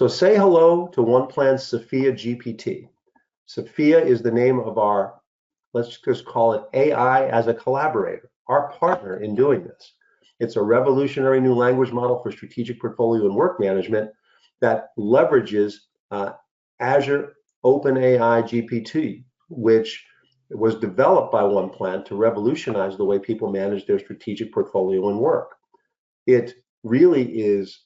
So say hello to OnePlan's Sofia GPT. Sofia is the name of our, let's just call it AI as a collaborator, our partner in doing this. It's a revolutionary new language model for strategic portfolio and work management that leverages Azure OpenAI GPT, which was developed by OnePlan to revolutionize the way people manage their strategic portfolio and work. It really is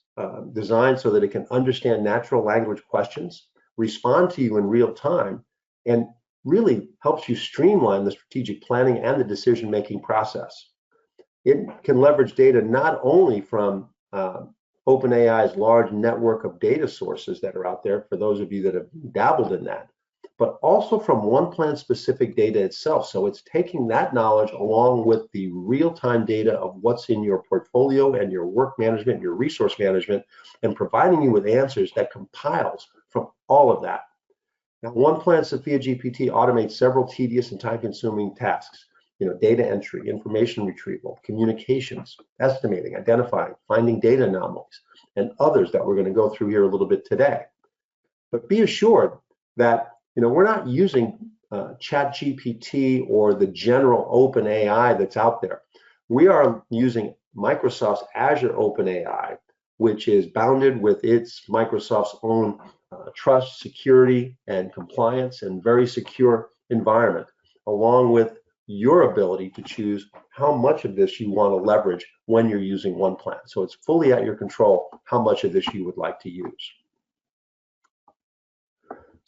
designed so that it can understand natural language questions, respond to you in real time, and really helps you streamline the strategic planning and the decision-making process. It can leverage data not only from OpenAI's large network of data sources that are out there, for those of you that have dabbled in that, but also from OnePlan specific data itself. So it's taking that knowledge along with the real-time data of what's in your portfolio and your work management, your resource management, and providing you with answers that compiles from all of that. Now, OnePlan Sofia GPT automates several tedious and time-consuming tasks. Data entry, information retrieval, communications, estimating, identifying, finding data anomalies, and others that we're going to go through here a little bit today. But be assured that we're not using ChatGPT or the general OpenAI that's out there. We are using Microsoft's Azure OpenAI, which is bounded with Microsoft's own trust, security, and compliance, and very secure environment, along with your ability to choose how much of this you want to leverage when you're using OnePlan. So it's fully at your control how much of this you would like to use.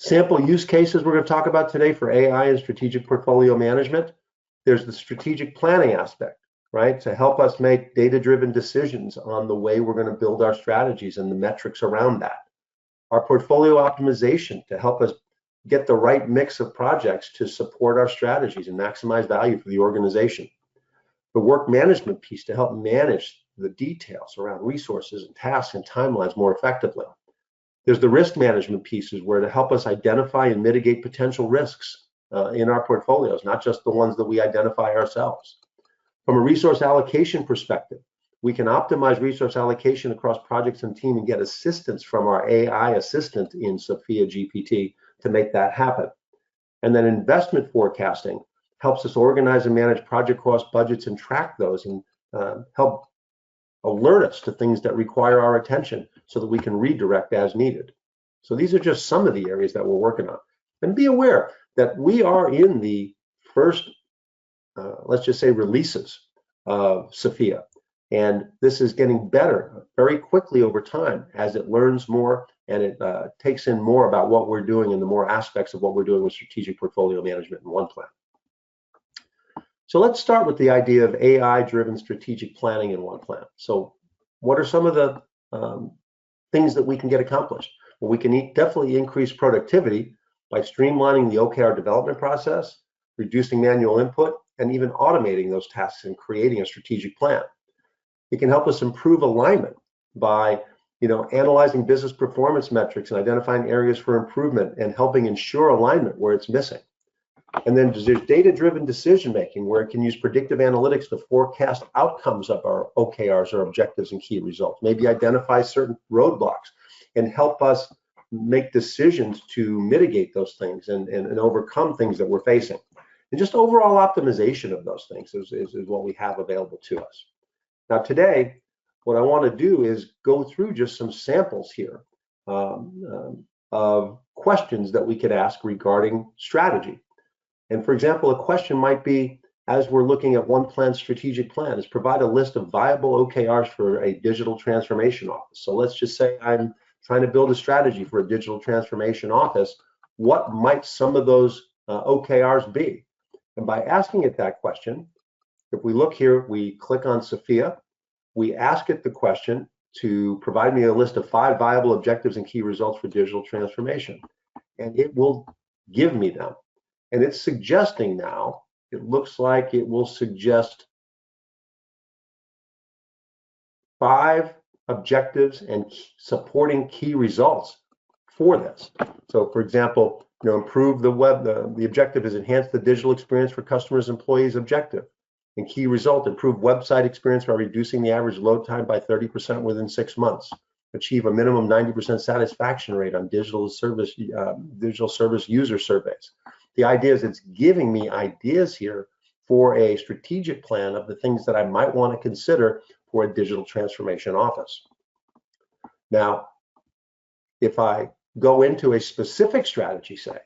Sample use cases we're going to talk about today for AI and strategic portfolio management. There's the strategic planning aspect, right? To help us make data-driven decisions on the way we're going to build our strategies and the metrics around that. Our portfolio optimization to help us get the right mix of projects to support our strategies and maximize value for the organization. The work management piece to help manage the details around resources and tasks and timelines more effectively. There's the risk management pieces where to help us identify and mitigate potential risks in our portfolios, not just the ones that we identify ourselves. From a resource allocation perspective, we can optimize resource allocation across projects and team and get assistance from our AI assistant in Sofia GPT to make that happen. And then investment forecasting helps us organize and manage project cost budgets and track those and help alert us to things that require our attention so that we can redirect as needed. So these are just some of the areas that we're working on. And be aware that we are in the first, let's just say, releases of Sofia. And this is getting better very quickly over time as it learns more and it takes in more about what we're doing and the more aspects of what we're doing with strategic portfolio management in OnePlan. So let's start with the idea of AI-driven strategic planning in OnePlan. So what are some of the things that we can get accomplished? Well, we can definitely increase productivity by streamlining the OKR development process, reducing manual input, and even automating those tasks and creating a strategic plan. It can help us improve alignment by analyzing business performance metrics and identifying areas for improvement and helping ensure alignment where it's missing. And then there's data-driven decision-making where it can use predictive analytics to forecast outcomes of our OKRs or objectives and key results, maybe identify certain roadblocks and help us make decisions to mitigate those things and overcome things that we're facing. And just overall optimization of those things is what we have available to us. Now today, what I want to do is go through just some samples here of questions that we could ask regarding strategy. And for example, a question might be, as we're looking at OnePlan's strategic plan, is provide a list of viable OKRs for a digital transformation office. So let's just say I'm trying to build a strategy for a digital transformation office. What might some of those OKRs be? And by asking it that question, if we look here, we click on Sofia, we ask it the question to provide me a list of 5 viable objectives and key results for digital transformation. And it will give me them. And it's suggesting now, it looks like it will suggest 5 objectives and supporting key results for this. So for example, improve the web, the objective is enhance the digital experience for customers, employees objective. And key result, improve website experience by reducing the average load time by 30% within 6 months. achieve a minimum 90% satisfaction rate on digital service user surveys. The idea is it's giving me ideas here for a strategic plan of the things that I might want to consider for a digital transformation office. Now, if I go into a specific strategy, say,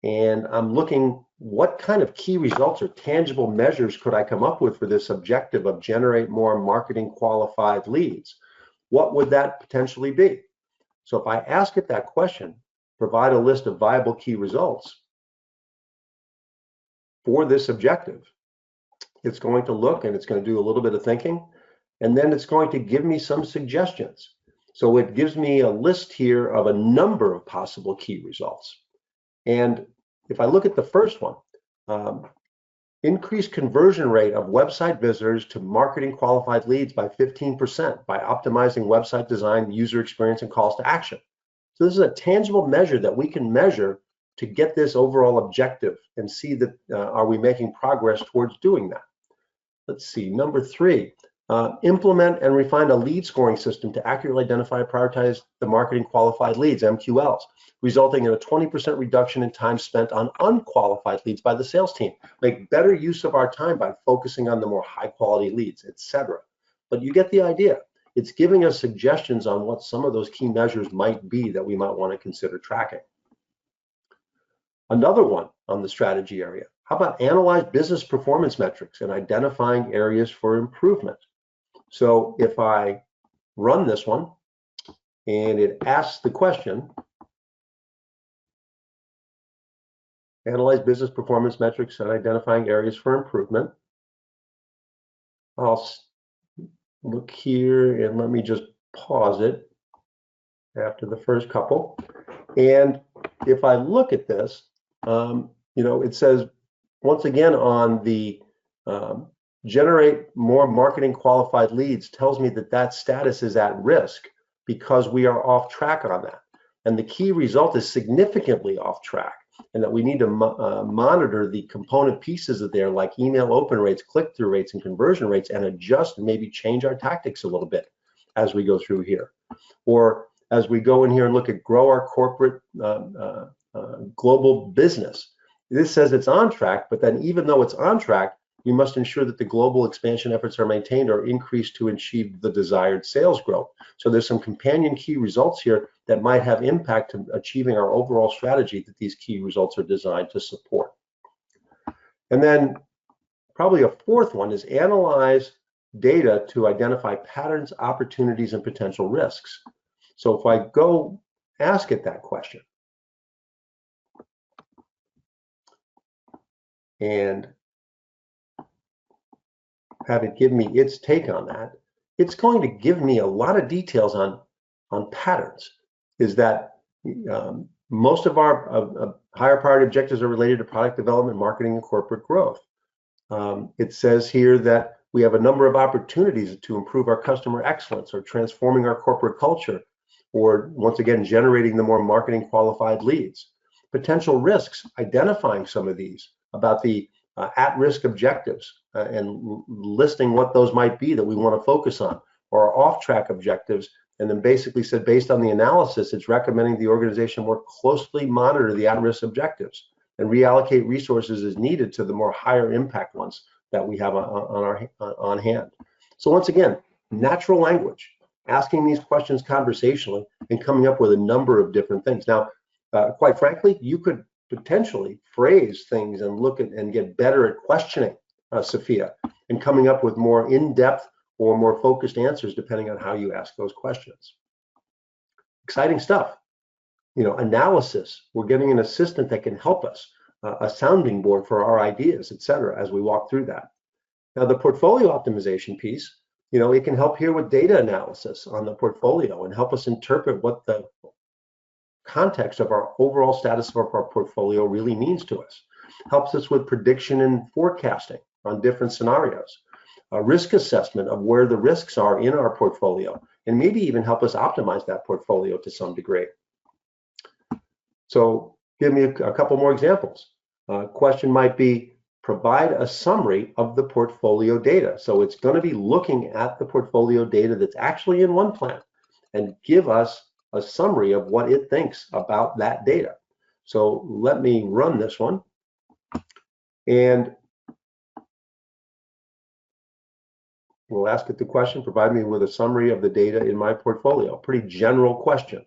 and I'm looking what kind of key results or tangible measures could I come up with for this objective of generate more marketing qualified leads, what would that potentially be? So if I ask it that question, provide a list of viable key results for this objective, it's going to look and it's going to do a little bit of thinking, and then it's going to give me some suggestions. So it gives me a list here of a number of possible key results. And if I look at the first one, increase conversion rate of website visitors to marketing qualified leads by 15% by optimizing website design, user experience, and calls to action. So this is a tangible measure that we can measure to get this overall objective and see that are we making progress towards doing that. Let's see, number 3, implement and refine a lead scoring system to accurately identify and prioritize the marketing qualified leads, MQLs, resulting in a 20% reduction in time spent on unqualified leads by the sales team. Make better use of our time by focusing on the more high quality leads, etc. But you get the idea. It's giving us suggestions on what some of those key measures might be that we might want to consider tracking. Another one on the strategy area, how about analyze business performance metrics and identifying areas for improvement? So if I run this one and it asks the question, analyze business performance metrics and identifying areas for improvement, I'll look here and let me just pause it after the first couple. And if I look at this, it says, once again, on the generate more marketing qualified leads, tells me that that status is at risk because we are off track on that. And the key result is significantly off track, and that we need to monitor the component pieces of there, like email open rates, click-through rates, and conversion rates, and adjust and maybe change our tactics a little bit as we go through here. Or as we go in here and look at grow our corporate global business. This says it's on track, but then even though it's on track, we must ensure that the global expansion efforts are maintained or increased to achieve the desired sales growth. So there's some companion key results here that might have impact to achieving our overall strategy that these key results are designed to support. And then probably a fourth one is analyze data to identify patterns, opportunities, and potential risks. So if I go ask it that question, and have it give me its take on that, it's going to give me a lot of details on patterns. Is that most of our higher priority objectives are related to product development, marketing, and corporate growth. It says here that we have a number of opportunities to improve our customer excellence or transforming our corporate culture, or once again, generating the more marketing qualified leads. Potential risks, identifying some of these about the at-risk objectives and listing what those might be that we want to focus on, or our off-track objectives, and then basically said based on the analysis, it's recommending the organization more closely monitor the at-risk objectives and reallocate resources as needed to the more higher impact ones that we have on hand. So once again, natural language, asking these questions conversationally and coming up with a number of different things. Now, quite frankly, you could potentially phrase things and look at and get better at questioning Sofia and coming up with more in-depth or more focused answers depending on how you ask those questions. Exciting stuff. Analysis. We're getting an assistant that can help us, a sounding board for our ideas, etc., as we walk through that. Now, the portfolio optimization piece, it can help here with data analysis on the portfolio and help us interpret what the context of our overall status of our portfolio really means to us. Helps us with prediction and forecasting on different scenarios. A risk assessment of where the risks are in our portfolio, and maybe even help us optimize that portfolio to some degree. So give me a couple more examples. Question might be, provide a summary of the portfolio data. So it's going to be looking at the portfolio data that's actually in OnePlan and give us a summary of what it thinks about that data. So let me run this one. And we'll ask it the question, provide me with a summary of the data in my portfolio. Pretty general question.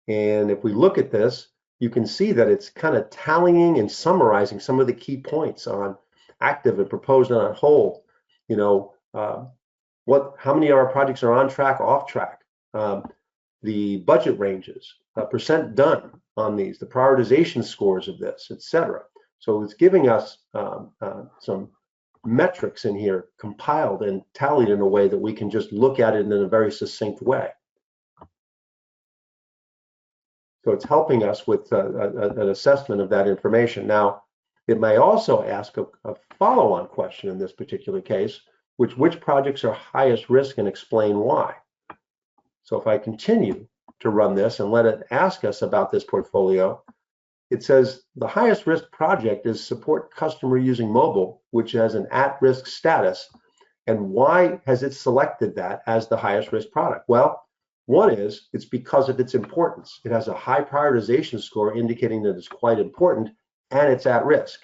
And if we look at this, you can see that it's kind of tallying and summarizing some of the key points on active and proposed and on hold. You know, how many of our projects are on track, off track, the budget ranges, percent done on these, the prioritization scores of this, etc. So it's giving us some metrics in here compiled and tallied in a way that we can just look at it in a very succinct way. So it's helping us with an assessment of that information. Now, it may also ask a follow-on question in this particular case, which projects are highest risk and explain why. So if I continue to run this and let it ask us about this portfolio, it says the highest risk project is support customer using mobile, which has an at-risk status. And why has it selected that as the highest risk product? Well, one is it's because of its importance. It has a high prioritization score indicating that it's quite important and it's at risk.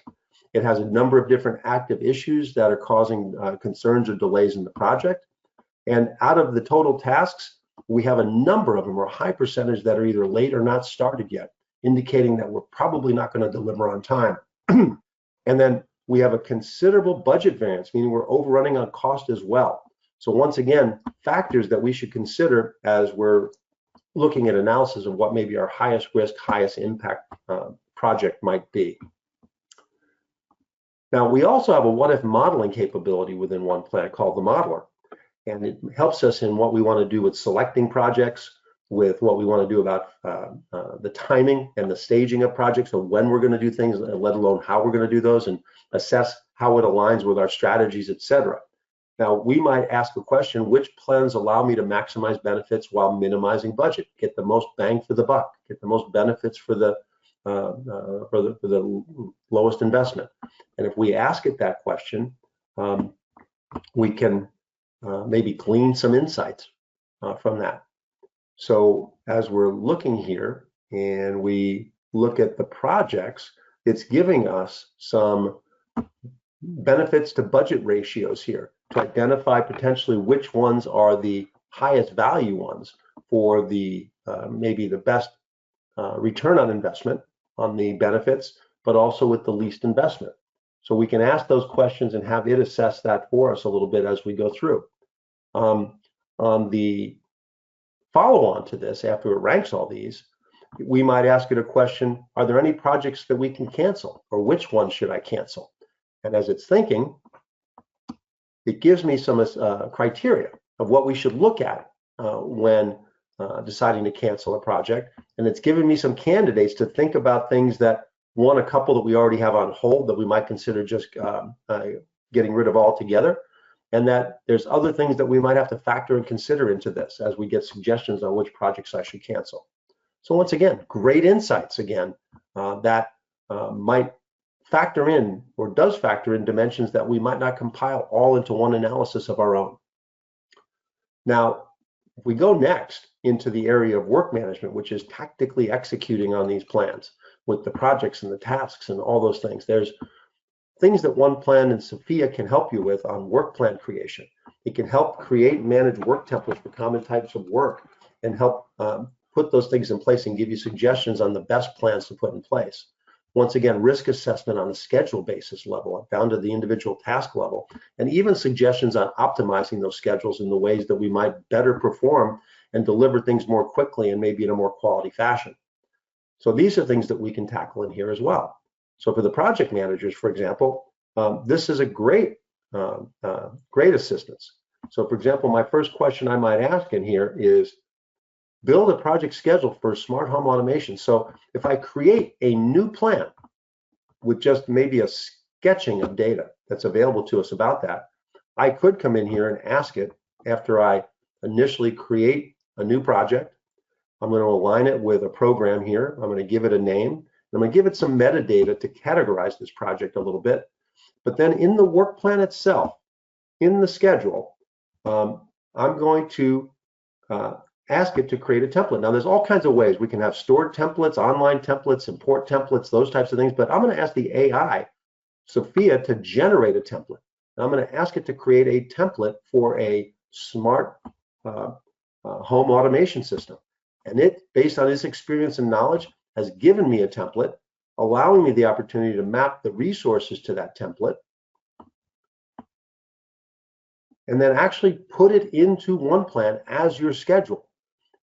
It has a number of different active issues that are causing concerns or delays in the project. And out of the total tasks, we have a number of them, or a high percentage, that are either late or not started yet, indicating that we're probably not going to deliver on time. And then we have a considerable budget variance, meaning we're overrunning on cost as well. So once again, factors that we should consider as we're looking at analysis of what maybe our highest risk, highest impact project might be. Now, we also have a what-if modeling capability within OnePlan called the Modeler. And it helps us in what we want to do with selecting projects, with what we want to do about the timing and the staging of projects, so when we're going to do things, let alone how we're going to do those, and assess how it aligns with our strategies, etc. Now, we might ask the question, which plans allow me to maximize benefits while minimizing budget, get the most bang for the buck, get the most benefits for the lowest investment? And if we ask it that question, we can maybe glean some insights from that. So as we're looking here and we look at the projects, it's giving us some benefits to budget ratios here to identify potentially which ones are the highest value ones for the maybe the best return on investment on the benefits, but also with the least investment. So we can ask those questions and have it assess that for us a little bit as we go through. On the follow-on to this, after it ranks all these, we might ask it a question, are there any projects that we can cancel, or which ones should I cancel? And as it's thinking, it gives me some criteria of what we should look at when deciding to cancel a project. And it's given me some candidates to think about things that, a couple that we already have on hold that we might consider just getting rid of altogether. And that there's other things that we might have to factor and consider into this as we get suggestions on which projects I should cancel. So once again, great insights again that might factor in, or does factor in, dimensions that we might not compile all into one analysis of our own. Now, if we go next into the area of work management, which is tactically executing on these plans with the projects and the tasks and all those things, there's things that OnePlan and Sofia can help you with on work plan creation. It can help create and manage work templates for common types of work and help put those things in place and give you suggestions on the best plans to put in place. Once again, risk assessment on a schedule basis level, down to the individual task level, and even suggestions on optimizing those schedules in the ways that we might better perform and deliver things more quickly and maybe in a more quality fashion. So these are things that we can tackle in here as well. So for the project managers, for example, this is a great assistance. So for example, my first question I might ask in here is, build a project schedule for smart home automation. So if I create a new plan with just maybe a sketching of data that's available to us about that, I could come in here and ask it, after I initially create a new project, I'm going to align it with a program here. I'm going to give it a name. I'm going to give it some metadata to categorize this project a little bit. But then in the work plan itself, in the schedule, I'm going to ask it to create a template. Now, there's all kinds of ways. We can have stored templates, online templates, import templates, those types of things, but I'm going to ask the AI, Sophia, to generate a template. And I'm going to ask it to create a template for a smart home automation system. And it, based on its experience and knowledge, has given me a template, allowing me the opportunity to map the resources to that template, and then actually put it into OnePlan as your schedule.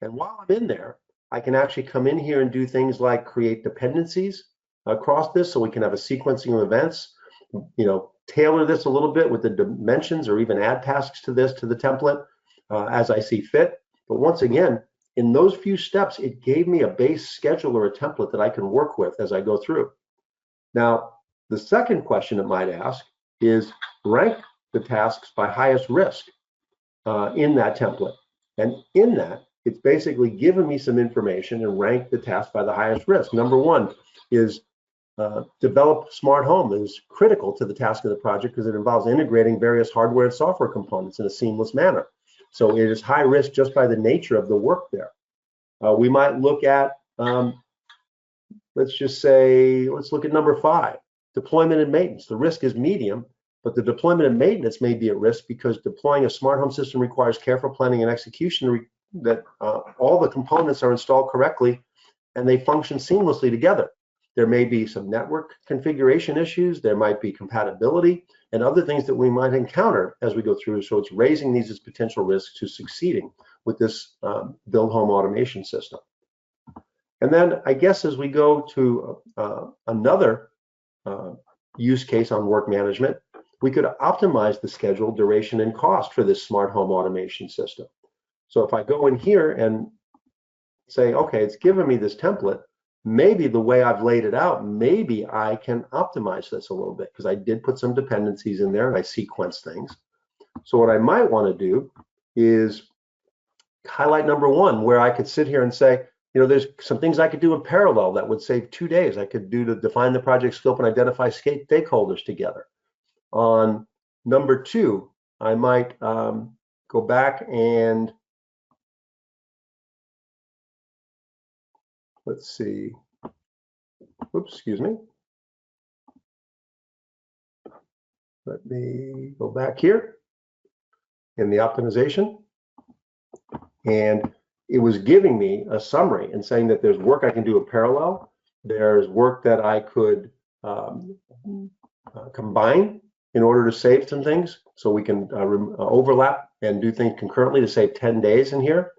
And while I'm in there, I can actually come in here and do things like create dependencies across this, so we can have a sequencing of events, tailor this a little bit with the dimensions, or even add tasks to this, to the template, as I see fit. But once again, in those few steps, it gave me a base schedule or a template that I can work with as I go through. Now, the second question it might ask is rank the tasks by highest risk in that template. And in that, it's basically given me some information and ranked the task by the highest risk. Number one is develop smart home. That is critical to the task of the project because it involves integrating various hardware and software components in a seamless manner. So it is high risk just by the nature of the work there. We might look at, let's look at number 5, deployment and maintenance. The risk is medium, but the deployment and maintenance may be at risk because deploying a smart home system requires careful planning and execution that all the components are installed correctly and they function seamlessly together. There may be some network configuration issues, there might be compatibility, and other things that we might encounter as we go through. So it's raising these as potential risks to succeeding with this build home automation system. And then I guess as we go to another use case on work management, we could optimize the schedule, duration, and cost for this smart home automation system. So if I go in here and say, okay, it's given me this template, maybe the way I've laid it out, maybe I can optimize this a little bit because I did put some dependencies in there and I sequence things. So what I might want to do is highlight number 1, where I could sit here and say, there's some things I could do in parallel that would save 2 days. I could do to define the project scope and identify stakeholders together. On number 2, I might go back and let's see. Oops, excuse me. Let me go back here in the optimization. And it was giving me a summary and saying that there's work I can do in parallel. There's work that I could combine in order to save some things. So we can overlap and do things concurrently to save 10 days in here.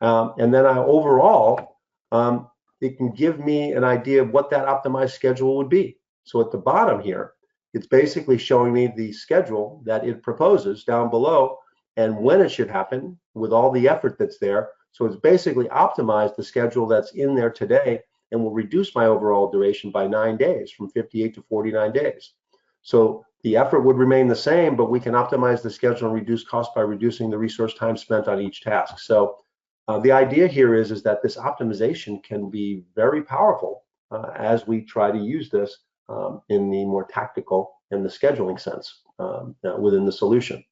And then overall, it can give me an idea of what that optimized schedule would be. So at the bottom here, it's basically showing me the schedule that it proposes down below and when it should happen with all the effort that's there. So it's basically optimized the schedule that's in there today and will reduce my overall duration by 9 days, from 58 to 49 days. So the effort would remain the same, but we can optimize the schedule and reduce cost by reducing the resource time spent on each task. So the idea here is that this optimization can be very powerful as we try to use this in the more tactical and the scheduling sense within the solution.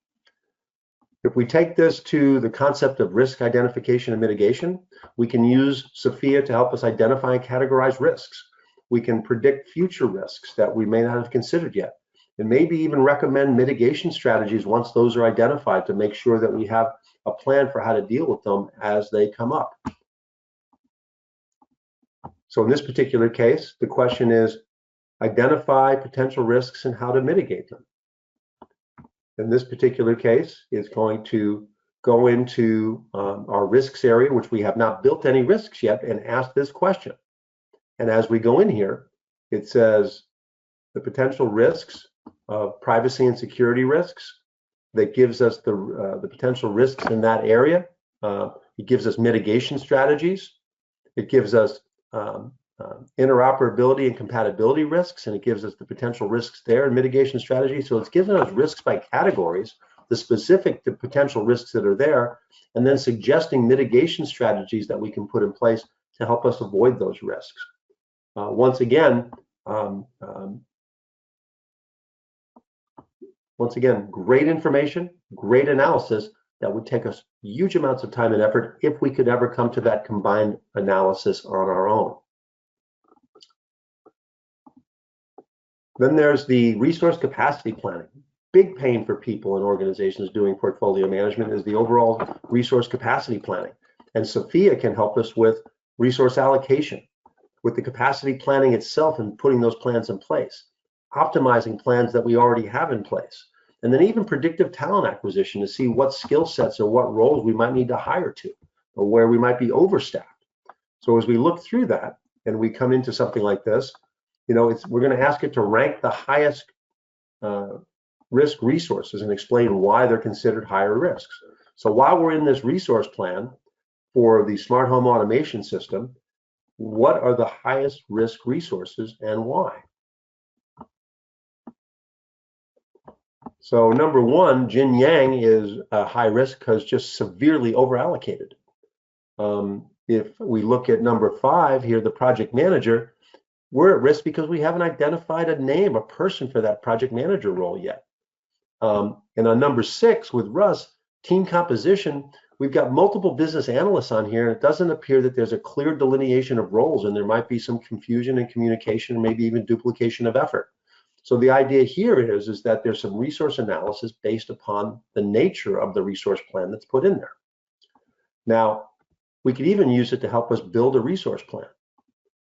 If we take this to the concept of risk identification and mitigation, we can use Sophia to help us identify and categorize risks. We can predict future risks that we may not have considered yet, and maybe even recommend mitigation strategies once those are identified to make sure that we have a plan for how to deal with them as they come up. So in this particular case, the question is identify potential risks and how to mitigate them. In this particular case, it's going to go into our risks area, which we have not built any risks yet, and ask this question. And as we go in here, it says the potential risks of privacy and security risks. That gives us the potential risks in that area. It gives us mitigation strategies. It gives us interoperability and compatibility risks, and it gives us the potential risks there and mitigation strategies. So it's given us risks by categories, the specific potential risks that are there, and then suggesting mitigation strategies that we can put in place to help us avoid those risks. Once again, great information, great analysis, that would take us huge amounts of time and effort if we could ever come to that combined analysis on our own. Then there's the resource capacity planning. Big pain for people and organizations doing portfolio management is the overall resource capacity planning. And Sofia can help us with resource allocation, with the capacity planning itself and putting those plans in place, optimizing plans that we already have in place, and then even predictive talent acquisition to see what skill sets or what roles we might need to hire to, or where we might be overstaffed. So as we look through that and we come into something like this, we're going to ask it to rank the highest risk resources and explain why they're considered higher risks. So while we're in this resource plan for the smart home automation system, what are the highest risk resources and why? So number one, Jin Yang is a high risk because just severely overallocated. If we look at number 5 here, the project manager, we're at risk because we haven't identified a name, a person for that project manager role yet. And on number 6 with Russ, team composition, we've got multiple business analysts on here, and it doesn't appear that there's a clear delineation of roles, and there might be some confusion in communication, and maybe even duplication of effort. So the idea here is that there's some resource analysis based upon the nature of the resource plan that's put in there. Now, we could even use it to help us build a resource plan.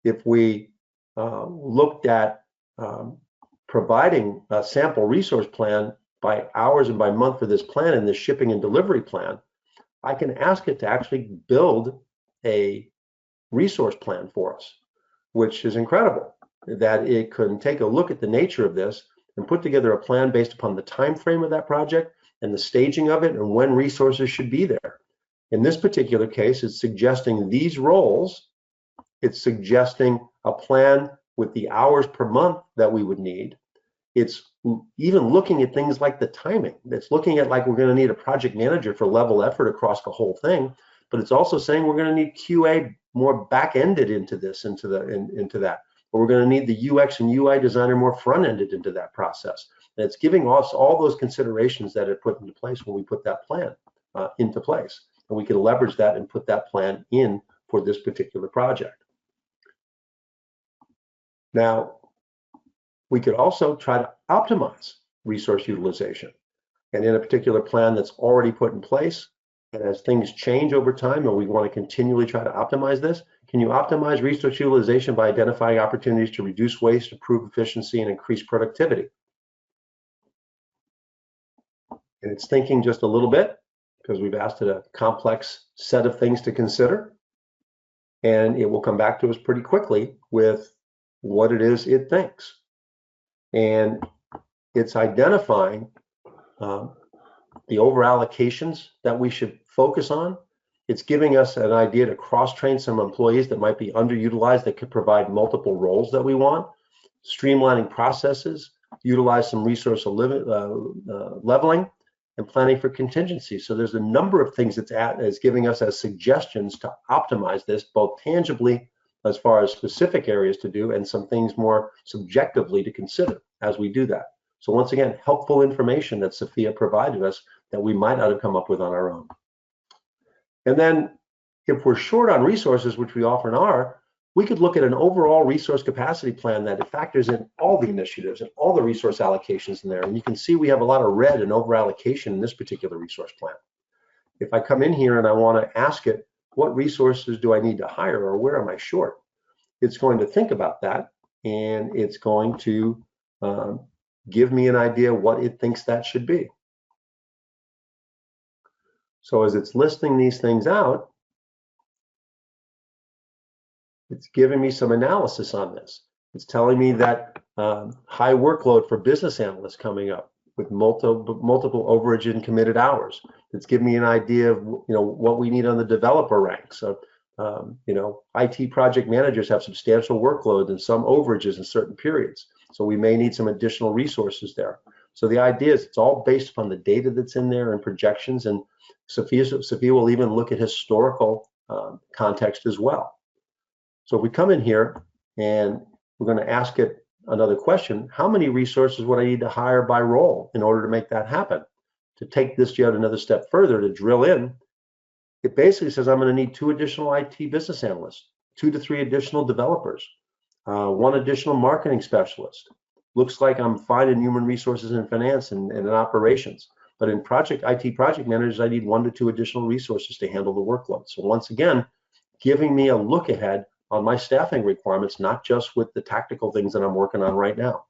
If we looked at providing a sample resource plan by hours and by month for this plan and this shipping and delivery plan, I can ask it to actually build a resource plan for us, which is incredible, that it can take a look at the nature of this and put together a plan based upon the time frame of that project and the staging of it and when resources should be there. In this particular case, it's suggesting these roles. It's suggesting a plan with the hours per month that we would need. It's even looking at things like the timing. It's looking at like we're going to need a project manager for level effort across the whole thing, but it's also saying we're going to need QA more back-ended into this, into that. Or we're going to need the UX and UI designer more front-ended into that process. And it's giving us all those considerations that are put into place when we put that plan into place. And we can leverage that and put that plan in for this particular project. Now, we could also try to optimize resource utilization. And in a particular plan that's already put in place, and as things change over time and we want to continually try to optimize this, can you optimize resource utilization by identifying opportunities to reduce waste, improve efficiency, and increase productivity? And it's thinking just a little bit because we've asked it a complex set of things to consider. And it will come back to us pretty quickly with what it is it thinks. And it's identifying the over allocations that we should focus on. It's giving us an idea to cross-train some employees that might be underutilized that could provide multiple roles that we want, streamlining processes, utilize some resource leveling, and planning for contingency. So there's a number of things it's giving us as suggestions to optimize this, both tangibly as far as specific areas to do and some things more subjectively to consider as we do that. So once again, helpful information that Sofia provided us that we might not have come up with on our own. And then if we're short on resources, which we often are, we could look at an overall resource capacity plan that factors in all the initiatives and all the resource allocations in there. And you can see we have a lot of red and over allocation in this particular resource plan. If I come in here and I want to ask it, what resources do I need to hire or where am I short? It's going to think about that and it's going to give me an idea what it thinks that should be. So as it's listing these things out, it's giving me some analysis on this. It's telling me that high workload for business analysts coming up with multiple overage and committed hours. It's giving me an idea of what we need on the developer ranks. So, IT project managers have substantial workload and some overages in certain periods. So we may need some additional resources there. So the idea is it's all based upon the data that's in there and projections. And Sofia will even look at historical context as well. So if we come in here and we're going to ask it another question, how many resources would I need to hire by role in order to make that happen? to take this yet another step further, to drill in, it basically says I'm going to need 2 additional IT business analysts, 2 to 3 additional developers, 1 additional marketing specialist. Looks like I'm fine in human resources and finance and in operations. But in IT project managers, I need 1 to 2 additional resources to handle the workload. So once again, giving me a look ahead on my staffing requirements, not just with the tactical things that I'm working on right now.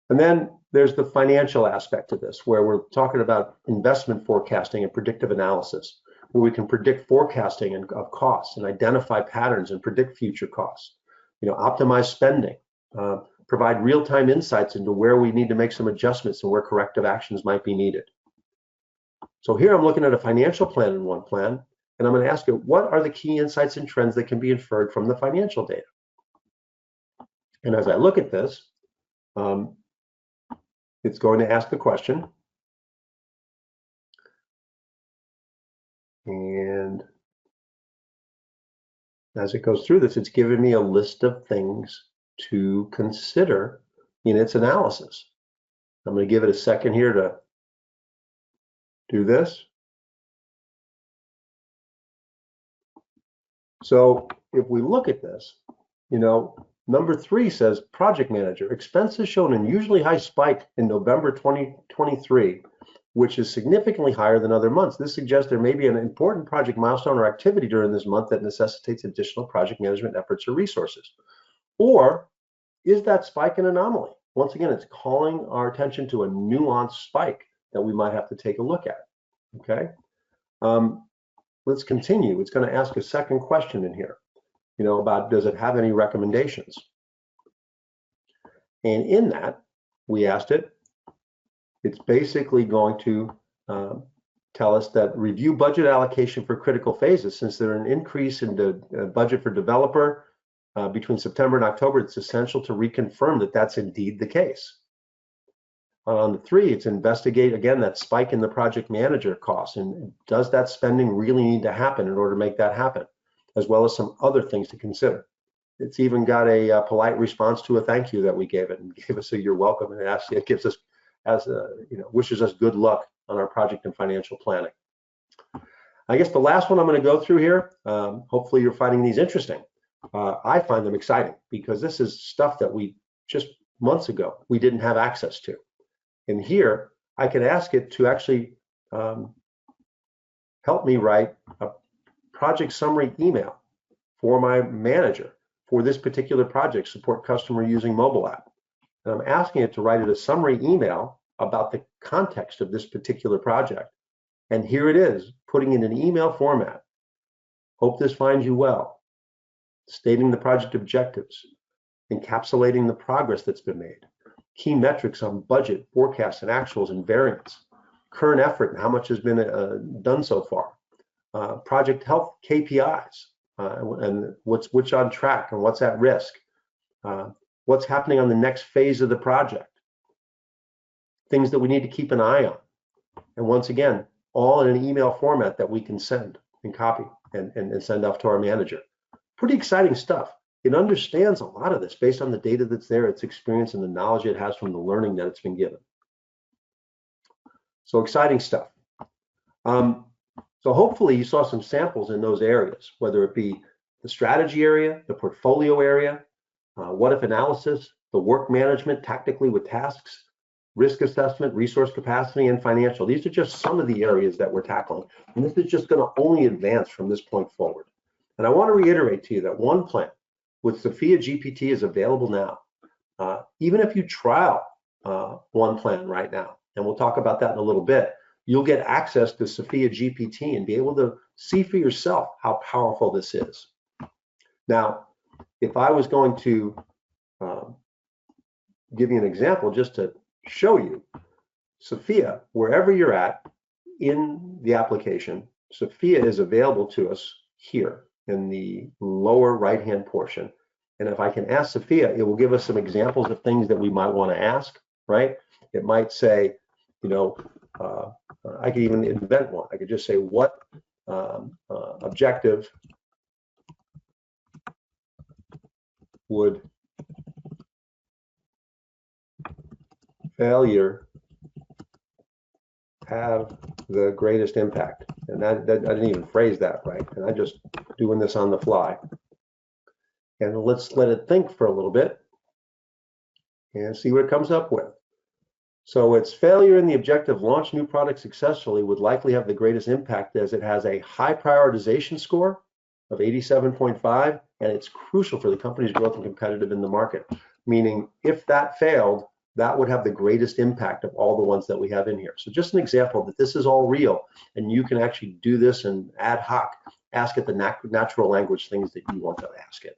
And then there's the financial aspect of this, where we're talking about investment forecasting and predictive analysis, where we can predict forecasting of costs and identify patterns and predict future costs. Optimize spending, provide real-time insights into where we need to make some adjustments and where corrective actions might be needed. So here I'm looking at a financial plan in OnePlan, and I'm going to ask it, what are the key insights and trends that can be inferred from the financial data? And as I look at this, it's going to ask the question, and as it goes through this, it's giving me a list of things to consider in its analysis. I'm going to give it a second here to do this. So if we look at this, number 3 says project manager, expenses shown an unusually high spike in November 2023, which is significantly higher than other months. This suggests there may be an important project milestone or activity during this month that necessitates additional project management efforts or resources. Or is that spike an anomaly? Once again, it's calling our attention to a nuanced spike that we might have to take a look at. Okay, let's continue. It's going to ask a second question in here, about does it have any recommendations? And in that, we asked it, it's basically going to tell us that review budget allocation for critical phases. Since there's an increase in the budget for developer between September and October, it's essential to reconfirm that that's indeed the case. On the 3, it's investigate, again, that spike in the project manager costs, and does that spending really need to happen in order to make that happen, as well as some other things to consider. It's even got a polite response to a thank you that we gave it, and gave us a you're welcome, and it gives us, wishes us good luck on our project and financial planning. I guess the last one I'm going to go through here, hopefully you're finding these interesting. I find them exciting because this is stuff that we just months ago we didn't have access to. And here I can ask it to actually help me write a project summary email for my manager for this particular project, support customer using mobile app. And I'm asking it to write it a summary email about the context of this particular project. And here it is, putting it in an email format. Hope this finds you well. Stating the project objectives, encapsulating the progress that's been made, key metrics on budget, forecasts, and actuals and variance, current effort and how much has been done so far, project health KPIs, and what's on track and what's at risk, what's happening on the next phase of the project, things that we need to keep an eye on. And once again, all in an email format that we can send and copy and send off to our manager. Pretty exciting stuff. It understands a lot of this based on the data that's there, its experience, and the knowledge it has from the learning that it's been given. So exciting stuff. So hopefully you saw some samples in those areas, whether it be the strategy area, the portfolio area, what if analysis, the work management tactically with tasks, risk assessment, resource capacity, and financial. These are just some of the areas that we're tackling. And this is just going to only advance from this point forward. And I want to reiterate to you that OnePlan with Sofia GPT is available now. Even if you trial OnePlan right now, and we'll talk about that in a little bit, you'll get access to Sofia GPT and be able to see for yourself how powerful this is. Now, if I was going to give you an example just to show you, Sofia, wherever you're at in the application, Sofia is available to us here in the lower right-hand portion. And if I can ask Sofia, it will give us some examples of things that we might want to ask, right? It might say, I could even invent one. I could just say, what objective would failure have the greatest impact? And that I didn't even phrase that right. And I'm just doing this on the fly. And let's let it think for a little bit and see what it comes up with. So it's failure in the objective launch new product successfully would likely have the greatest impact, as it has a high prioritization score of 87.5, and it's crucial for the company's growth and competitive in the market. Meaning if that failed, that would have the greatest impact of all the ones that we have in here. So just an example that this is all real, and you can actually do this and ad hoc, ask it the natural language things that you want to ask it.